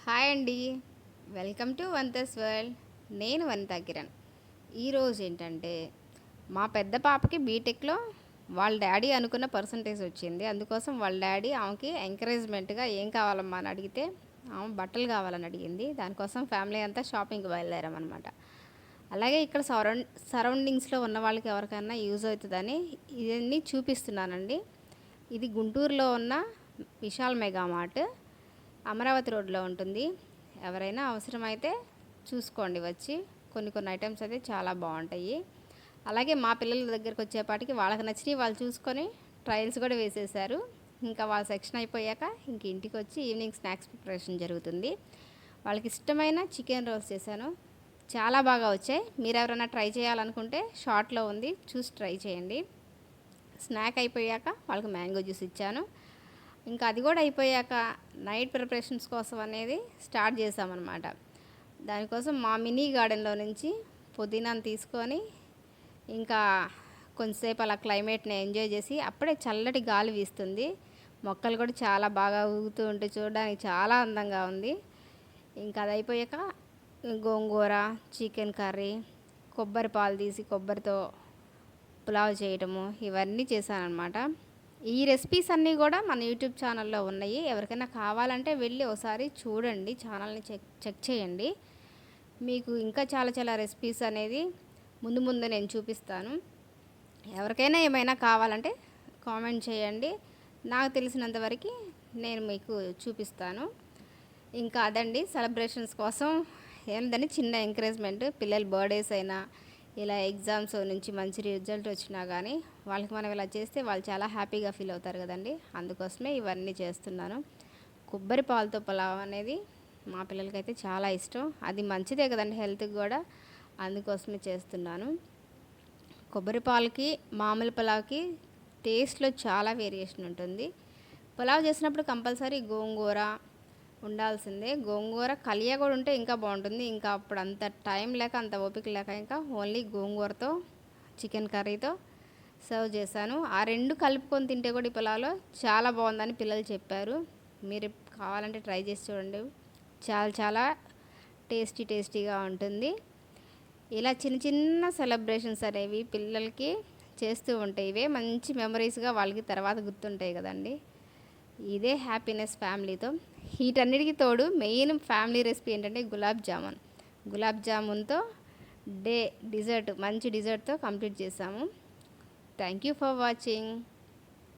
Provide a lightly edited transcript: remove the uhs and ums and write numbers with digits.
Hi అండి. Welcome to Vanitha's world. నేను వనితా కిరణ్. ఈరోజు ఏంటంటే మా పెద్ద పాపకి బీటెక్లో వాళ్ళ డాడీ అనుకున్న పర్సంటేజ్ వచ్చింది. అందుకోసం వాళ్ళ డాడీ ఆమెకి ఎంకరేజ్మెంట్గా ఏం కావాలమ్మా అని అడిగితే ఆమె బట్టలు కావాలని అడిగింది. దానికోసం ఫ్యామిలీ అంతా షాపింగ్కి బయలుదేరామన్నమాట. అలాగే ఇక్కడ సరౌండింగ్స్లో ఉన్న వాళ్ళకి ఎవరికైనా యూజ్ అవుతుందని ఇవన్నీ చూపిస్తున్నానండి. ఇది గుంటూరులో ఉన్న విశాల్ మెగా మార్ట్, అమరావతి రోడ్లో ఉంటుంది. ఎవరైనా అవసరమైతే చూసుకోండి వచ్చి. కొన్ని కొన్ని ఐటమ్స్ అయితే చాలా బాగుంటాయి. అలాగే మా పిల్లల దగ్గరికి వచ్చేపాటికి వాళ్ళకి నచ్చినవి వాళ్ళు చూసుకొని ట్రయల్స్ కూడా వేసేసారు. ఇంకా వాళ్ళ సెక్షన్ అయిపోయాక ఇంక ఇంటికి వచ్చి ఈవినింగ్ స్నాక్స్ ప్రిపరేషన్ జరుగుతుంది. వాళ్ళకి ఇష్టమైన చికెన్ రోల్స్ చేశాను. చాలా బాగా వచ్చాయి. మీరు ఎవరైనా ట్రై చేయాలనుకుంటే షార్ట్లో ఉంది, చూసి ట్రై చేయండి. స్నాక్ అయిపోయాక వాళ్ళకి మ్యాంగో జ్యూస్ ఇచ్చాను. ఇంకా అది కూడా అయిపోయాక నైట్ ప్రిపరేషన్స్ కోసం అనేది స్టార్ట్ చేసామన్నమాట. దానికోసం మా మినీ గార్డెన్లో నుంచి పుదీనాను తీసుకొని ఇంకా కొంతసేపు అలా క్లైమేట్ని ఎంజాయ్ చేసి, అప్పుడే చల్లటి గాలి వీస్తుంది. మొక్కలు కూడా చాలా బాగా ఊగుతూ ఉంటే చూడడానికి చాలా అందంగా ఉంది. ఇంకా అది అయిపోయాక గోంగూర, చికెన్ కర్రీ, కొబ్బరి పాలు తీసి కొబ్బరితో పులావ్ చేయటము ఇవన్నీ చేశానన్నమాట. ఈ రెసిపీస్ అన్నీ కూడా మన యూట్యూబ్ ఛానల్లో ఉన్నాయి. ఎవరికైనా కావాలంటే వెళ్ళి ఒకసారి చూడండి, ఛానల్ని చెక్ చేయండి. మీకు ఇంకా చాలా చాలా రెసిపీస్ అనేది ముందు ముందు నేను చూపిస్తాను. ఎవరికైనా ఏమైనా కావాలంటే కామెంట్ చేయండి. నాకు తెలిసినంతవరకు నేను మీకు చూపిస్తాను. ఇంకా అదండి, సెలబ్రేషన్స్ కోసం ఏంటంటే చిన్న ఎంకరేజ్మెంట్. పిల్లల బర్త్డేస్ అయినా ఇలా ఎగ్జామ్స్ నుంచి మంచి రిజల్ట్ వచ్చినా కానీ వాళ్ళకి మనం ఇలా చేస్తే వాళ్ళు చాలా హ్యాపీగా ఫీల్ అవుతారు కదండి. అందుకోసమే ఇవన్నీ చేస్తున్నాను. కొబ్బరి పాలతో పులావ్ అనేది మా పిల్లలకైతే చాలా ఇష్టం. అది మంచిదే కదండి హెల్త్కి కూడా, అందుకోసమే చేస్తున్నాను. కొబ్బరి పాలకి మామూలు పులావ్కి టేస్ట్లో చాలా వేరియేషన్ ఉంటుంది. పులావ్ చేసినప్పుడు కంపల్సరీ గోంగూర ఉండాల్సిందే. గోంగూర కలియ కూడా ఉంటే ఇంకా బాగుంటుంది. ఇంకా అప్పుడు అంత టైం లేక అంత ఓపిక లేక ఇంకా ఓన్లీ గోంగూరతో చికెన్ కర్రీతో సర్వ్ చేశాను. ఆ రెండు కలుపుకొని తింటే కూడా ఈ పులావ్లో చాలా బాగుందని పిల్లలు చెప్పారు. మీరు కావాలంటే ట్రై చేసి చూడండి. చాలా చాలా టేస్టీగా ఉంటుంది. ఇలా చిన్న చిన్న సెలబ్రేషన్స్ అనేవి పిల్లలకి చేస్తూ ఉంటాయి. ఇవే మంచి మెమరీస్గా వాళ్ళకి తర్వాత గుర్తుంటాయి కదండి. ఇదే హ్యాపీనెస్ ఫ్యామిలీతో. వీటన్నిటికీ తోడు మెయిన్ ఫ్యామిలీ రెసిపీ ఏంటంటే గులాబ్ జామున్తో డిజర్ట్, మంచి డిజర్ట్తో కంప్లీట్ చేసాము. Thank you for watching.